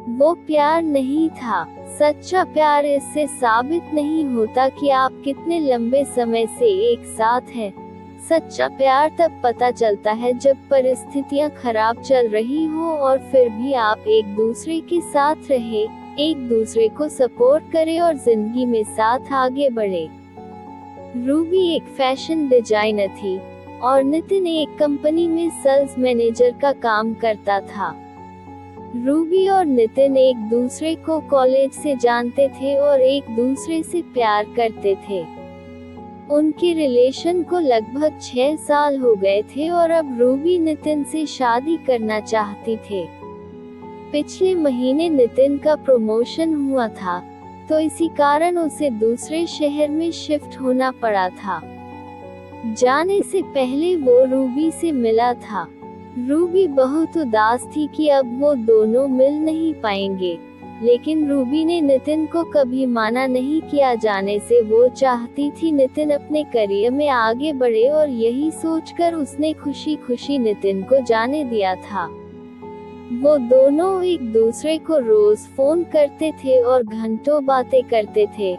वो प्यार नहीं था। सच्चा प्यार इससे साबित नहीं होता कि आप कितने लंबे समय से एक साथ हैं। सच्चा प्यार तब पता चलता है जब परिस्थितियां खराब चल रही हो और फिर भी आप एक दूसरे के साथ रहे, एक दूसरे को सपोर्ट करे और जिंदगी में साथ आगे बढ़े। रूबी एक फैशन डिजाइनर थी और नितिन एक कंपनी में सेल्स मैनेजर का काम करता था। रूबी और नितिन एक दूसरे को कॉलेज से जानते थे और एक दूसरे से प्यार करते थे। उनके रिलेशन को लगभग 6 साल हो गए थे और अब रूबी नितिन से शादी करना चाहती थे। पिछले महीने नितिन का प्रमोशन हुआ था, तो इसी कारण उसे दूसरे शहर में शिफ्ट होना पड़ा था। जाने से पहले वो रूबी से मिला था। रूबी बहुत उदास थी कि अब वो दोनों मिल नहीं पाएंगे, लेकिन रूबी ने नितिन को कभी माना नहीं किया। जाने से वो चाहती थी नितिन अपने करियर में आगे बढ़े और यही सोचकर उसने खुशी खुशी नितिन को जाने दिया था। वो दोनों एक दूसरे को रोज फोन करते थे और घंटों बातें करते थे।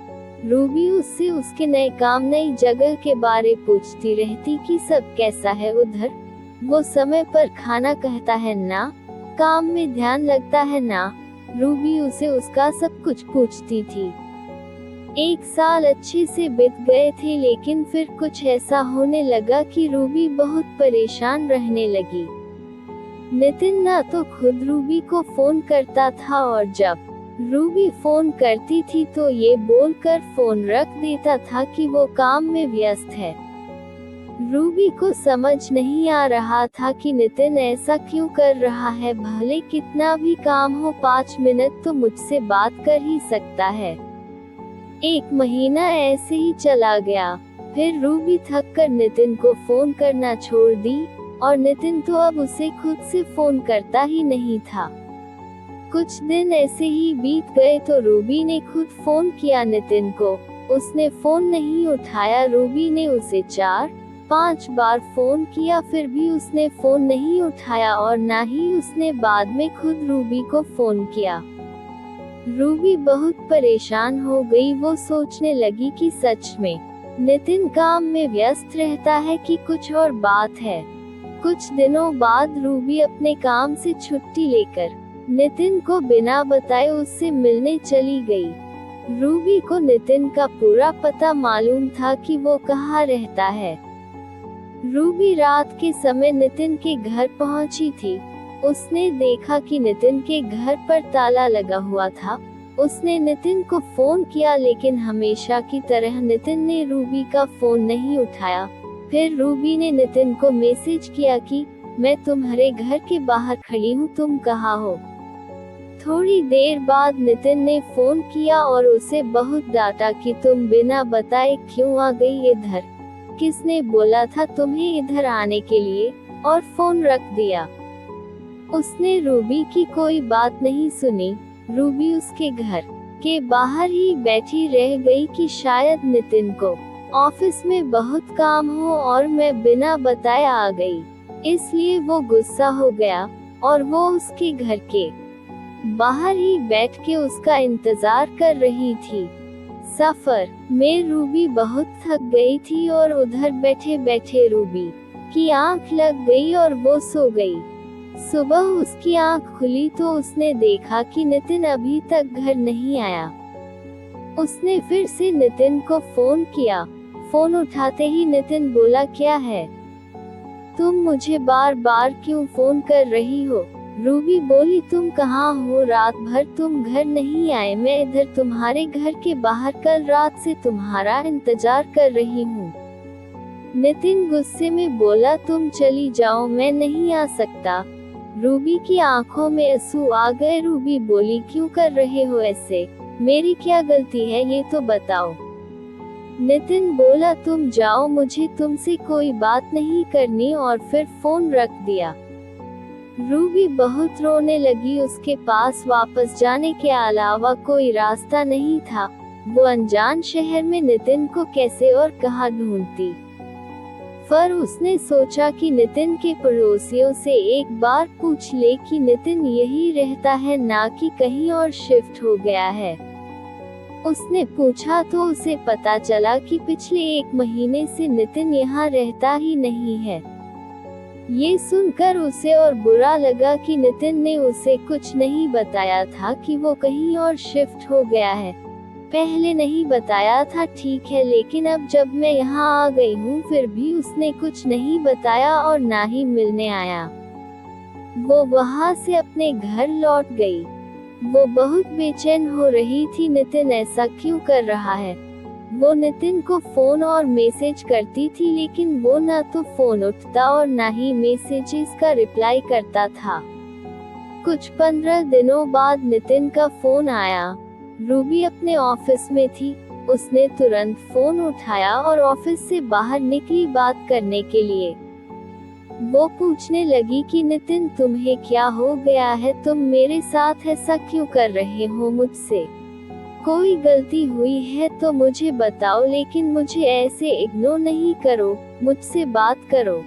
रूबी उससे उसके नए काम, नई जगह के बारे पूछती रहती कि सब कैसा है उधर, वो समय पर खाना कहता है ना, काम में ध्यान लगता है ना। रूबी उसे उसका सब कुछ पूछती थी। 1 साल अच्छे से बीत गए थे, लेकिन फिर कुछ ऐसा होने लगा कि रूबी बहुत परेशान रहने लगी। नितिन ना तो खुद रूबी को फोन करता था और जब रूबी फोन करती थी तो ये बोलकर फोन रख देता था कि वो काम में व्यस्त है। रूबी को समझ नहीं आ रहा था कि नितिन ऐसा क्यों कर रहा है। भले कितना भी काम हो, 5 मिनट तो मुझसे बात कर ही सकता है। 1 महीना ऐसे ही चला गया। फिर रूबी थक कर नितिन को फोन करना छोड़ दी और नितिन तो अब उसे खुद से फोन करता ही नहीं था। कुछ दिन ऐसे ही बीत गए तो रूबी ने खुद फोन किया नितिन को। उसने फोन नहीं उठाया। रूबी ने उसे 4-5 बार फोन किया, फिर भी उसने फोन नहीं उठाया और ना ही उसने बाद में खुद रूबी को फोन किया। रूबी बहुत परेशान हो गई। वो सोचने लगी कि सच में नितिन काम में व्यस्त रहता है कि कुछ और बात है। कुछ दिनों बाद रूबी अपने काम से छुट्टी लेकर नितिन को बिना बताए उससे मिलने चली गई। रूबी को नितिन का पूरा पता मालूम था कि वो कहाँ रहता है। रूबी रात के समय नितिन के घर पहुंची थी। उसने देखा कि नितिन के घर पर ताला लगा हुआ था। उसने नितिन को फोन किया, लेकिन हमेशा की तरह नितिन ने रूबी का फोन नहीं उठाया। फिर रूबी ने नितिन को मैसेज किया कि मैं तुम्हारे घर के बाहर खड़ी हूँ, तुम कहाँ हो। थोड़ी देर बाद नितिन ने फोन किया और उसे बहुत डांटा कि तुम बिना बताए क्यों आ गई इधर, किसने बोला था तुम्हें इधर आने के लिए, और फोन रख दिया। उसने रूबी की कोई बात नहीं सुनी। रूबी उसके घर के बाहर ही बैठी रह गई कि शायद नितिन को ऑफिस में बहुत काम हो और मैं बिना बताए आ गई, इसलिए वो गुस्सा हो गया और वो उसके घर के बाहर ही बैठ के उसका इंतजार कर रही थी। सफर में रूबी बहुत थक गई थी और उधर बैठे बैठे रूबी की आंख लग गई और वो सो गई। सुबह उसकी आंख खुली तो उसने देखा कि नितिन अभी तक घर नहीं आया। उसने फिर से नितिन को फोन किया। फोन उठाते ही नितिन बोला, क्या है, तुम मुझे बार बार क्यों फोन कर रही हो। रूबी बोली, तुम कहाँ हो, रात भर तुम घर नहीं आए, मैं इधर तुम्हारे घर के बाहर कल रात से तुम्हारा इंतजार कर रही हूँ। नितिन गुस्से में बोला, तुम चली जाओ, मैं नहीं आ सकता। रूबी की आंखों में आंसू आ गए। रूबी बोली, क्यों कर रहे हो ऐसे, मेरी क्या गलती है ये तो बताओ। नितिन बोला, तुम जाओ, मुझे तुमसे कोई बात नहीं करनी, और फिर फोन रख दिया। रूबी बहुत रोने लगी। उसके पास वापस जाने के अलावा कोई रास्ता नहीं था। वो अनजान शहर में नितिन को कैसे और कहाँ ढूंढती। पर उसने सोचा कि नितिन के पड़ोसियों से एक बार पूछ ले कि नितिन यही रहता है ना कि कहीं और शिफ्ट हो गया है। उसने पूछा तो उसे पता चला कि पिछले 1 महीने से नितिन यहाँ रहता ही नहीं है। ये सुनकर उसे और बुरा लगा कि नितिन ने उसे कुछ नहीं बताया था कि वो कहीं और शिफ्ट हो गया है। पहले नहीं बताया था ठीक है, लेकिन अब जब मैं यहाँ आ गई हूँ फिर भी उसने कुछ नहीं बताया और ना ही मिलने आया। वो वहाँ से अपने घर लौट गई। वो बहुत बेचैन हो रही थी, नितिन ऐसा क्यों कर रहा है। वो नितिन को फोन और मैसेज करती थी, लेकिन वो ना तो फोन उठता और ना ही मैसेजेस का रिप्लाई करता था। कुछ 15 दिनों बाद नितिन का फोन आया। रूबी अपने ऑफिस में थी। उसने तुरंत फोन उठाया और ऑफिस से बाहर निकली बात करने के लिए। वो पूछने लगी कि नितिन तुम्हें क्या हो गया है, तुम मेरे साथ ऐसा क्यों कर रहे हो मुझसे? कोई गलती हुई है तो मुझे बताओ, लेकिन मुझे ऐसे इग्नोर नहीं करो, मुझसे बात करो।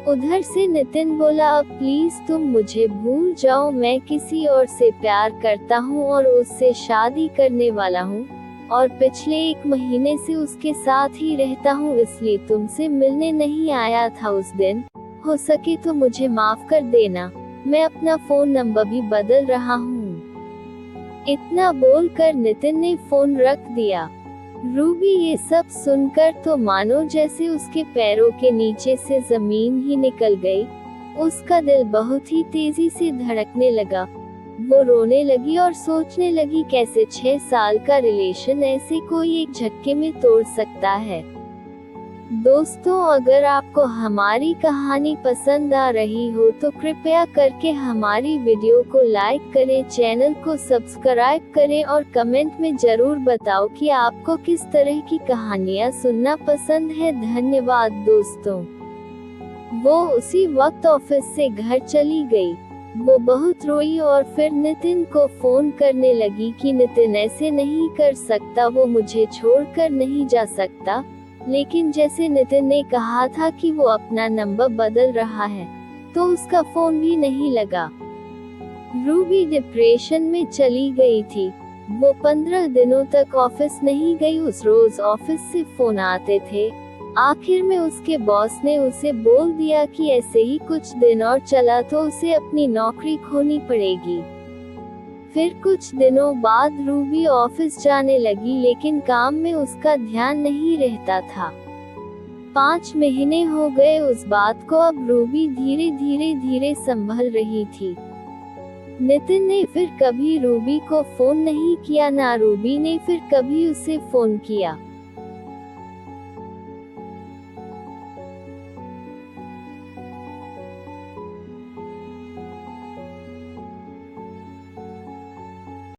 उधर से नितिन बोला अब प्लीज तुम मुझे भूल जाओ, मैं किसी और से प्यार करता हूँ और उससे शादी करने वाला हूँ और पिछले 1 महीने से उसके साथ ही रहता हूँ, इसलिए तुमसे मिलने नहीं आया था उस दिन। हो सके तो मुझे माफ कर देना, मैं अपना फोन नंबर भी बदल रहा हूँ। इतना बोलकर नितिन ने फोन रख दिया। रूबी ये सब सुनकर तो मानो जैसे उसके पैरों के नीचे से जमीन ही निकल गई। उसका दिल बहुत ही तेजी से धड़कने लगा। वो रोने लगी और सोचने लगी कैसे 6 साल का रिलेशन ऐसे कोई एक झटके में तोड़ सकता है। दोस्तों, अगर आपको हमारी कहानी पसंद आ रही हो तो कृपया करके हमारी वीडियो को लाइक करें, चैनल को सब्सक्राइब करें और कमेंट में जरूर बताओ कि आपको किस तरह की कहानियाँ सुनना पसंद है। धन्यवाद दोस्तों। वो उसी वक्त ऑफिस से घर चली गई। वो बहुत रोई और फिर नितिन को फोन करने लगी कि नितिन ऐसे नहीं कर सकता, वो मुझे छोड़कर नहीं जा सकता। लेकिन जैसे नितिन ने कहा था कि वो अपना नंबर बदल रहा है, तो उसका फोन भी नहीं लगा। रूबी डिप्रेशन में चली गई थी। वो 15 दिनों तक ऑफिस नहीं गई। उस रोज ऑफिस से फोन आते थे। आखिर में उसके बॉस ने उसे बोल दिया कि ऐसे ही कुछ दिन और चला तो उसे अपनी नौकरी खोनी पड़ेगी। फिर कुछ दिनों बाद रूबी ऑफिस जाने लगी, लेकिन काम में उसका ध्यान नहीं रहता था। 5 महीने हो गए उस बात को। अब रूबी धीरे धीरे संभल रही थी। नितिन ने फिर कभी रूबी को फोन नहीं किया, ना रूबी ने फिर कभी उसे फोन किया।